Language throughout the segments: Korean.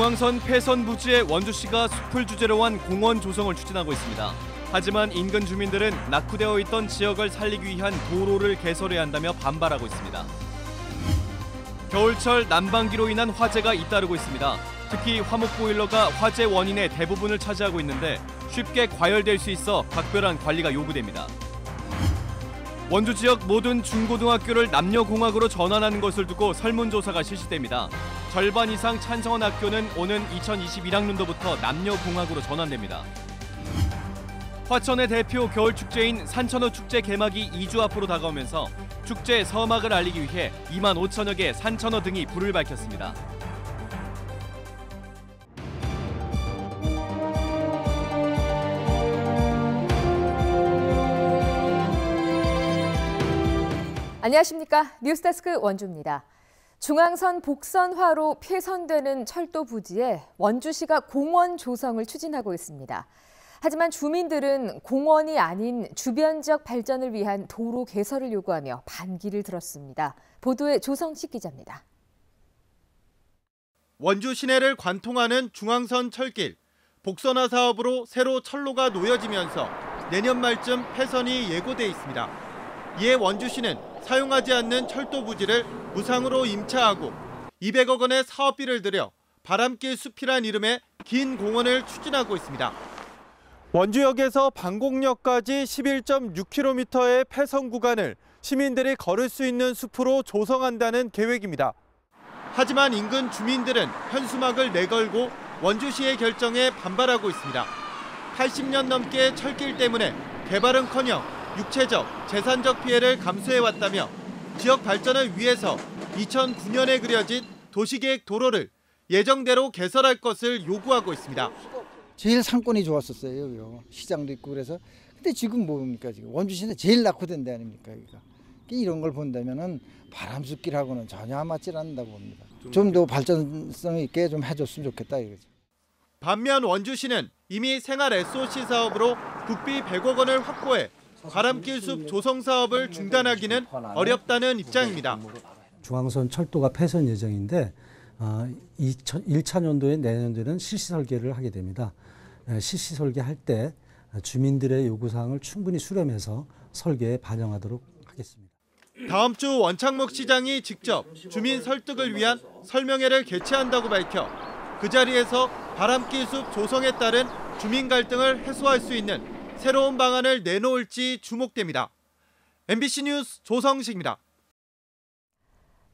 중앙선 폐선 부지에 원주시가 숲을 주제로 한 공원 조성을 추진하고 있습니다. 하지만 인근 주민들은 낙후되어 있던 지역을 살리기 위한 도로를 개설해야 한다며 반발하고 있습니다. 겨울철 난방기로 인한 화재가 잇따르고 있습니다. 특히 화목보일러가 화재 원인의 대부분을 차지하고 있는데 쉽게 과열될 수 있어 각별한 관리가 요구됩니다. 원주 지역 모든 중고등학교를 남녀공학으로 전환하는 것을 두고 설문조사가 실시됩니다. 절반 이상 찬성한 학교는 오는 2021학년도부터 남녀공학으로 전환됩니다. 화천의 대표 겨울축제인 산천어 축제 개막이 2주 앞으로 다가오면서 축제 서막을 알리기 위해 2만 5천여 개 산천어 등이 불을 밝혔습니다. 안녕하십니까. 뉴스데스크 원주입니다. 중앙선 복선화로 폐선되는 철도 부지에 원주시가 공원 조성을 추진하고 있습니다. 하지만 주민들은 공원이 아닌 주변 지역 발전을 위한 도로 개설을 요구하며 반기를 들었습니다. 보도에 조성식 기자입니다. 원주 시내를 관통하는 중앙선 철길, 복선화 사업으로 새로 철로가 놓여지면서 내년 말쯤 폐선이 예고돼 있습니다. 이에 원주시는 사용하지 않는 철도 부지를 무상으로 임차하고 200억 원의 사업비를 들여 바람길 숲이란 이름의 긴 공원을 추진하고 있습니다. 원주역에서 방곡역까지 11.6km의 폐선 구간을 시민들이 걸을 수 있는 숲으로 조성한다는 계획입니다. 하지만 인근 주민들은 현수막을 내걸고 원주시의 결정에 반발하고 있습니다. 80년 넘게 철길 때문에 개발은커녕 육체적, 재산적 피해를 감수해왔다며 지역 발전을 위해서 2009년에 그려진 도시계획 도로를 예정대로 개설할 것을 요구하고 있습니다. 제일 상권이 좋았었어요. 여기요. 시장도 있고 그래서. 근데 지금 뭡니까? 지금 원주시는 제일 낙후된 데 아닙니까? 여기가. 이런 걸 본다면은 바람숲길하고는 전혀 맞지 않는다고 봅니다. 좀 더 발전성 있게 좀 해줬으면 좋겠다 이거죠. 반면 원주시는 이미 생활 SOC 사업으로 국비 100억 원을 확보해 바람길 숲 조성 사업을 중단하기는 어렵다는 입장입니다. 중앙선 철도가 폐선 예정인데 1차년도에 내년도에는 실시 설계를 하게 됩니다. 실시 설계할 때 주민들의 요구사항을 충분히 수렴해서 설계에 반영하도록 하겠습니다. 다음 주 원창목 시장이 직접 주민 설득을 위한 설명회를 개최한다고 밝혀 그 자리에서 바람길 숲 조성에 따른 주민 갈등을 해소할 수 있는 새로운 방안을 내놓을지 주목됩니다. MBC 뉴스 조성식입니다.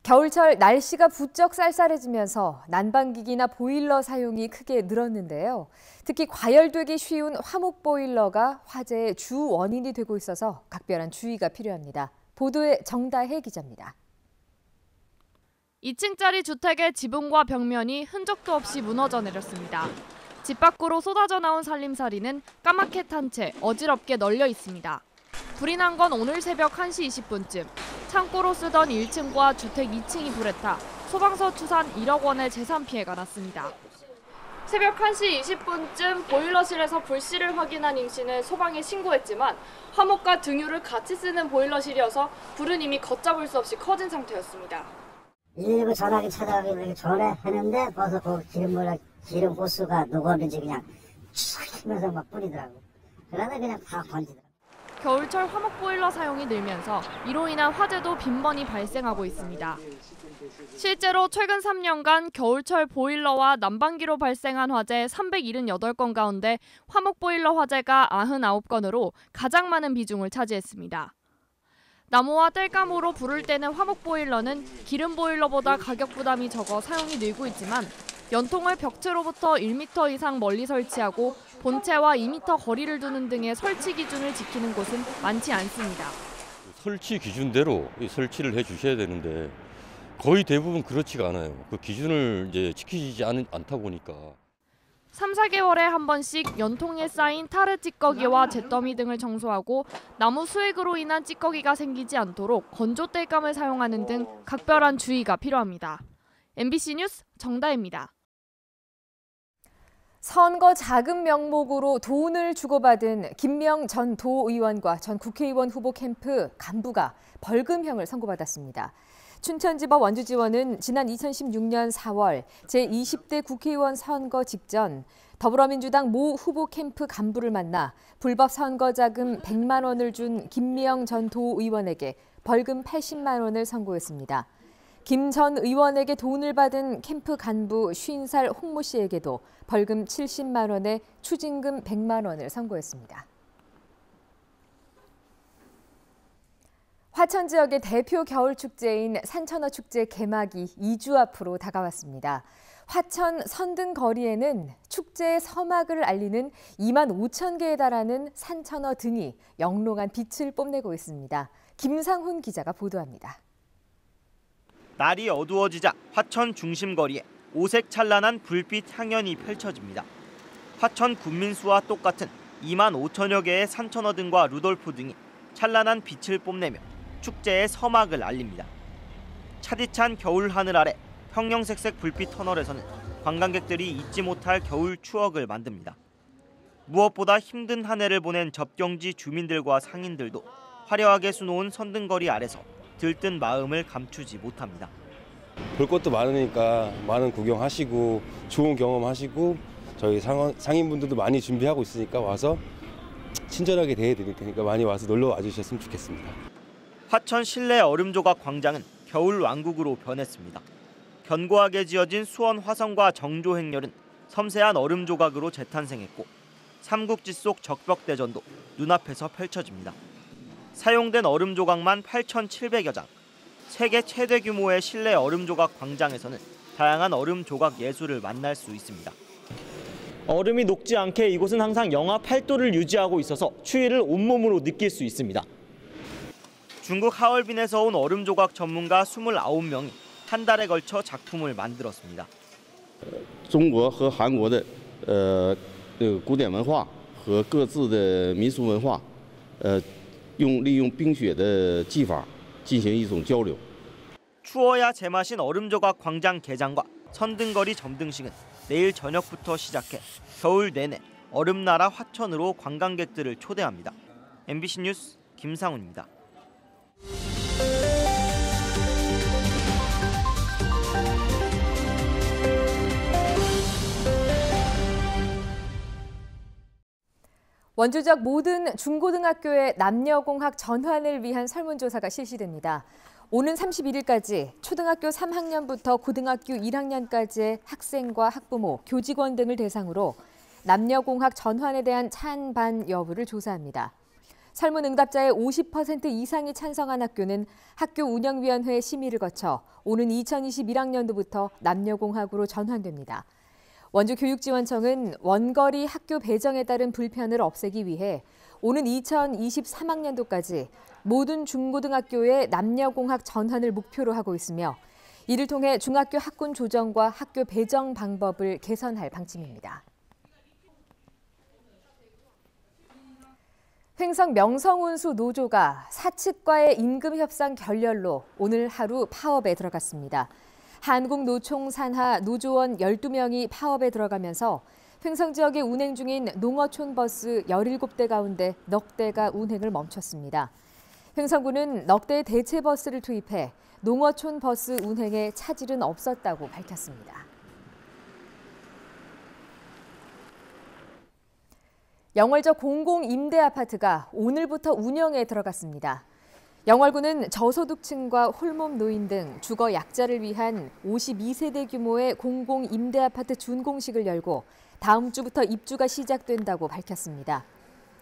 겨울철 날씨가 부쩍 쌀쌀해지면서 난방기기나 보일러 사용이 크게 늘었는데요. 특히 과열되기 쉬운 화목보일러가 화재의 주 원인이 되고 있어서 각별한 주의가 필요합니다. 보도에 정다혜 기자입니다. 2층짜리 주택의 지붕과 벽면이 흔적도 없이 무너져 내렸습니다. 집 밖으로 쏟아져 나온 살림살이는 까맣게 탄 채 어지럽게 널려 있습니다. 불이 난 건 오늘 새벽 1시 20분쯤 창고로 쓰던 1층과 주택 2층이 불에 타 소방서 추산 1억 원의 재산 피해가 났습니다. 새벽 1시 20분쯤 보일러실에서 불씨를 확인한 임 씨는 소방에 신고했지만 화목과 등유를 같이 쓰는 보일러실이어서 불은 이미 걷잡을 수 없이 커진 상태였습니다. 119 전화기 찾아가기 전에 했는데 벌써 그 기름 호스가 녹았는지 그냥 촥 하면서 막 뿌리더라고. 그러다 그냥 다 건지더라고. 겨울철 화목보일러 사용이 늘면서 이로 인한 화재도 빈번히 발생하고 있습니다. 실제로 최근 3년간 겨울철 보일러와 난방기로 발생한 화재 378건 가운데 화목보일러 화재가 99건으로 가장 많은 비중을 차지했습니다. 나무와 땔감으로 불을 때는 화목보일러는 기름보일러보다 가격 부담이 적어 사용이 늘고 있지만 연통을 벽체로부터 1m 이상 멀리 설치하고 본체와 2m 거리를 두는 등의 설치 기준을 지키는 곳은 많지 않습니다. 설치 기준대로 설치를 해주셔야 되는데 거의 대부분 그렇지가 않아요. 그 기준을 이제 지키지 않다 보니까. 3, 4개월에 한 번씩 연통에 쌓인 타르 찌꺼기와 잿더미 등을 청소하고 나무 수액으로 인한 찌꺼기가 생기지 않도록 건조 땔감을 사용하는 등 각별한 주의가 필요합니다. MBC 뉴스 정다혜입니다. 선거 자금 명목으로 돈을 주고받은 김명 전 도의원과 전 국회의원 후보 캠프 간부가 벌금형을 선고받았습니다. 춘천지법 원주지원은 지난 2016년 4월 제20대 국회의원 선거 직전 더불어민주당 모 후보 캠프 간부를 만나 불법 선거자금 100만 원을 준 김미영 전 도의원에게 벌금 80만 원을 선고했습니다. 김 전 의원에게 돈을 받은 캠프 간부 50살 홍모 씨에게도 벌금 70만 원에 추징금 100만 원을 선고했습니다. 화천 지역의 대표 겨울 축제인 산천어 축제 개막이 2주 앞으로 다가왔습니다. 화천 선등 거리에는 축제의 서막을 알리는 2만 5천 개에 달하는 산천어 등이 영롱한 빛을 뽐내고 있습니다. 김상훈 기자가 보도합니다. 날이 어두워지자 화천 중심거리에 오색 찬란한 불빛 향연이 펼쳐집니다. 화천 군민수와 똑같은 2만 5천여 개의 산천어 등과 루돌프 등이 찬란한 빛을 뽐내며 축제의 서막을 알립니다. 차디찬 겨울 하늘 아래 형형색색 불빛 터널에서는 관광객들이 잊지 못할 겨울 추억을 만듭니다. 무엇보다 힘든 한 해를 보낸 접경지 주민들과 상인들도 화려하게 수놓은 선등거리 아래서 들뜬 마음을 감추지 못합니다. 볼 것도 많으니까 많은 구경하시고 좋은 경험하시고 저희 상인분들도 많이 준비하고 있으니까 와서 친절하게 대해드릴 테니까 많이 와서 놀러 와주셨으면 좋겠습니다. 화천 실내 얼음조각 광장은 겨울 왕국으로 변했습니다. 견고하게 지어진 수원 화성과 정조 행렬은 섬세한 얼음 조각으로 재탄생했고 삼국지 속 적벽대전도 눈앞에서 펼쳐집니다. 사용된 얼음 조각만 8,700여 장. 세계 최대 규모의 실내 얼음 조각 광장에서는 다양한 얼음 조각 예술을 만날 수 있습니다. 얼음이 녹지 않게 이곳은 항상 영하 8도를 유지하고 있어서 추위를 온몸으로 느낄 수 있습니다. 중국 하얼빈에서 온 얼음 조각 전문가 29명이 한 달에 걸쳐 작품을 만들었습니다. 中国和韩国的古典文化和各自的民俗文化，利用冰雪的技法进行一种交流。 추워야 제맛인 얼음 조각 광장 개장과 선등거리 점등식은 내일 저녁부터 시작해 겨울 내내 얼음나라 화천으로 관광객들을 초대합니다. MBC 뉴스 김상훈입니다. 원주 지역 모든 중고등학교의 남녀공학 전환을 위한 설문조사가 실시됩니다. 오는 31일까지 초등학교 3학년부터 고등학교 1학년까지의 학생과 학부모, 교직원 등을 대상으로 남녀공학 전환에 대한 찬반 여부를 조사합니다. 설문 응답자의 50% 이상이 찬성한 학교는 학교 운영위원회 심의를 거쳐 오는 2021학년도부터 남녀공학으로 전환됩니다. 원주교육지원청은 원거리 학교 배정에 따른 불편을 없애기 위해 오는 2023학년도까지 모든 중고등학교의 남녀공학 전환을 목표로 하고 있으며 이를 통해 중학교 학군 조정과 학교 배정 방법을 개선할 방침입니다. 횡성 명성운수 노조가 사측과의 임금 협상 결렬로 오늘 하루 파업에 들어갔습니다. 한국노총 산하 노조원 12명이 파업에 들어가면서 횡성 지역에 운행 중인 농어촌 버스 17대 가운데 넉 대가 운행을 멈췄습니다. 횡성군은 넉 대의 대체 버스를 투입해 농어촌 버스 운행에 차질은 없었다고 밝혔습니다. 영월저 공공임대아파트가 오늘부터 운영에 들어갔습니다. 영월구는 저소득층과 홀몸 노인 등 주거 약자를 위한 52세대 규모의 공공임대아파트 준공식을 열고 다음 주부터 입주가 시작된다고 밝혔습니다.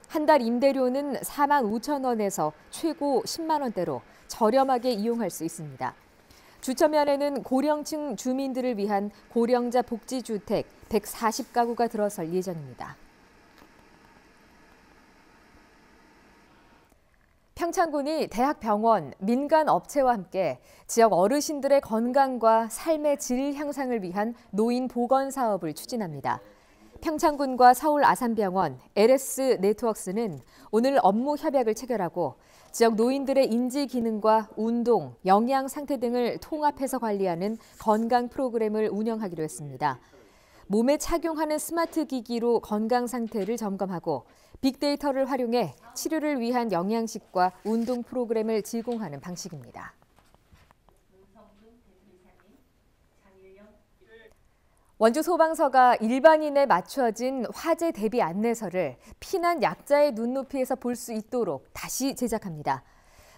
한 달 임대료는 4만 5천 원에서 최고 10만 원대로 저렴하게 이용할 수 있습니다. 주점면에는 고령층 주민들을 위한 고령자 복지주택 140가구가 들어설 예정입니다. 평창군이 대학병원, 민간업체와 함께 지역 어르신들의 건강과 삶의 질 향상을 위한 노인 보건 사업을 추진합니다. 평창군과 서울 아산병원, LS 네트워크스는 오늘 업무 협약을 체결하고 지역 노인들의 인지 기능과 운동, 영양 상태 등을 통합해서 관리하는 건강 프로그램을 운영하기로 했습니다. 몸에 착용하는 스마트 기기로 건강 상태를 점검하고 빅데이터를 활용해 치료를 위한 영양식과 운동 프로그램을 제공하는 방식입니다. 원주 소방서가 일반인에 맞춰진 화재 대비 안내서를 피난 약자의 눈높이에서 볼 수 있도록 다시 제작합니다.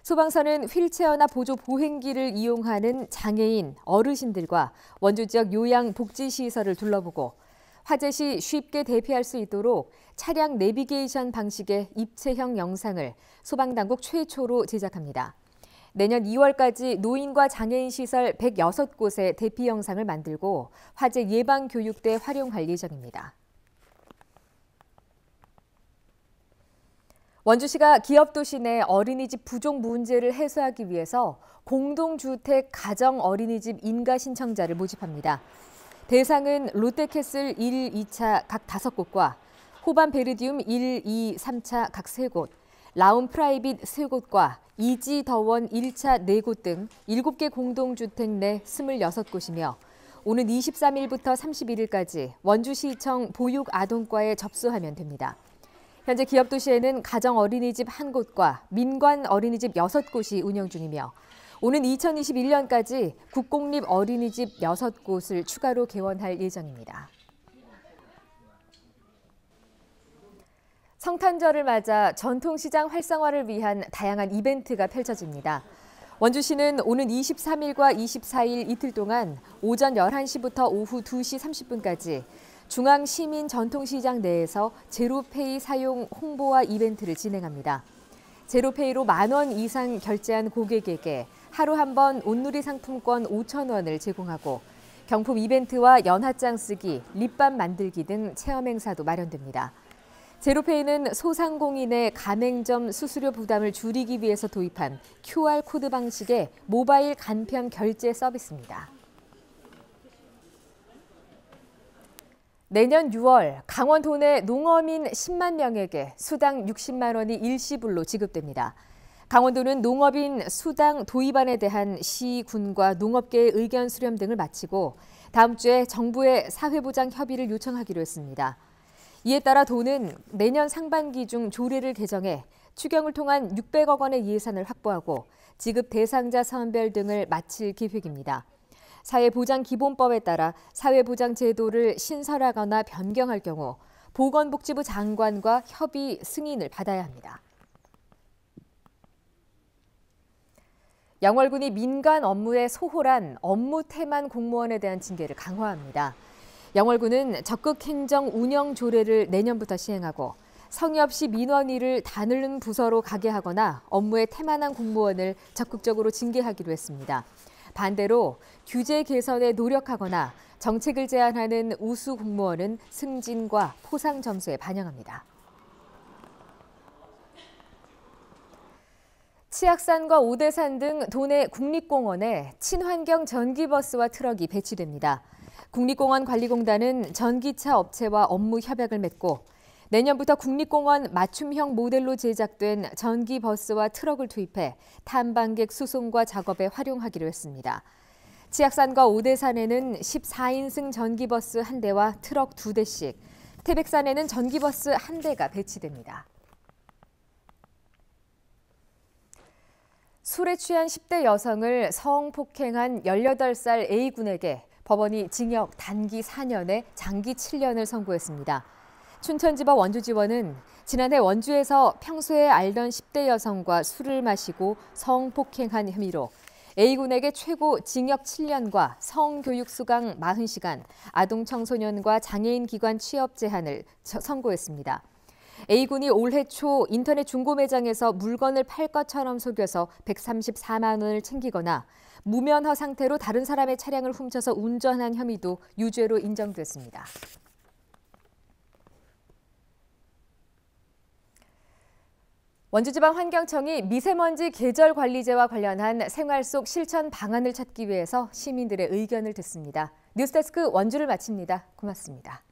소방서는 휠체어나 보조 보행기를 이용하는 장애인, 어르신들과 원주 지역 요양복지시설을 둘러보고 화재 시 쉽게 대피할 수 있도록 차량 내비게이션 방식의 입체형 영상을 소방당국 최초로 제작합니다. 내년 2월까지 노인과 장애인 시설 106곳에 대피 영상을 만들고 화재 예방 교육대 활용할 예정입니다. 원주시가 기업도시 내 어린이집 부족 문제를 해소하기 위해서 공동주택 가정 어린이집 인가 신청자를 모집합니다. 대상은 롯데캐슬 1, 2차 각 5곳과 호반 베르디움 1, 2, 3차 각 3곳, 라운 프라이빗 3곳과 이지 더원 1차 4곳 등 7개 공동주택 내 26곳이며 오는 23일부터 31일까지 원주시청 보육아동과에 접수하면 됩니다. 현재 기업도시에는 가정 어린이집 1곳과 민관 어린이집 6곳이 운영 중이며 오는 2021년까지 국공립 어린이집 6곳을 추가로 개원할 예정입니다. 성탄절을 맞아 전통시장 활성화를 위한 다양한 이벤트가 펼쳐집니다. 원주시는 오는 23일과 24일 이틀 동안 오전 11시부터 오후 2시 30분까지 중앙시민전통시장 내에서 제로페이 사용 홍보와 이벤트를 진행합니다. 제로페이로 10,000원 이상 결제한 고객에게 하루 한 번 온누리 상품권 5,000원을 제공하고 경품 이벤트와 연하장 쓰기, 립밤 만들기 등 체험 행사도 마련됩니다. 제로페이는 소상공인의 가맹점 수수료 부담을 줄이기 위해서 도입한 QR코드 방식의 모바일 간편 결제 서비스입니다. 내년 6월 강원 도내 농어민 10만 명에게 수당 60만 원이 일시불로 지급됩니다. 강원도는 농업인 수당 도입안에 대한 시, 군과 농업계의 의견 수렴 등을 마치고 다음 주에 정부에 사회보장 협의를 요청하기로 했습니다. 이에 따라 도는 내년 상반기 중 조례를 개정해 추경을 통한 600억 원의 예산을 확보하고 지급 대상자 선별 등을 마칠 계획입니다. 사회보장기본법에 따라 사회보장 제도를 신설하거나 변경할 경우 보건복지부 장관과 협의 승인을 받아야 합니다. 영월군이 민간 업무에 소홀한 업무 태만 공무원에 대한 징계를 강화합니다. 영월군은 적극 행정 운영 조례를 내년부터 시행하고 성의 없이 민원인을 다른 부서로 가게 하거나 업무에 태만한 공무원을 적극적으로 징계하기로 했습니다. 반대로 규제 개선에 노력하거나 정책을 제안하는 우수 공무원은 승진과 포상 점수에 반영합니다. 치악산과 오대산 등 도내 국립공원에 친환경 전기버스와 트럭이 배치됩니다. 국립공원관리공단은 전기차 업체와 업무 협약을 맺고 내년부터 국립공원 맞춤형 모델로 제작된 전기버스와 트럭을 투입해 탐방객 수송과 작업에 활용하기로 했습니다. 치악산과 오대산에는 14인승 전기버스 1대와 트럭 2대씩, 태백산에는 전기버스 1대가 배치됩니다. 술에 취한 10대 여성을 성폭행한 18살 A군에게 법원이 징역 단기 4년에 장기 7년을 선고했습니다. 춘천지법 원주지원은 지난해 원주에서 평소에 알던 10대 여성과 술을 마시고 성폭행한 혐의로 A군에게 최고 징역 7년과 성교육 수강 40시간, 아동 청소년과 장애인 기관 취업 제한을 선고했습니다. A군이 올해 초 인터넷 중고 매장에서 물건을 팔 것처럼 속여서 134만 원을 챙기거나 무면허 상태로 다른 사람의 차량을 훔쳐서 운전한 혐의도 유죄로 인정됐습니다. 원주지방환경청이 미세먼지 계절관리제와 관련한 생활 속 실천 방안을 찾기 위해서 시민들의 의견을 듣습니다. 뉴스데스크 원주를 마칩니다. 고맙습니다.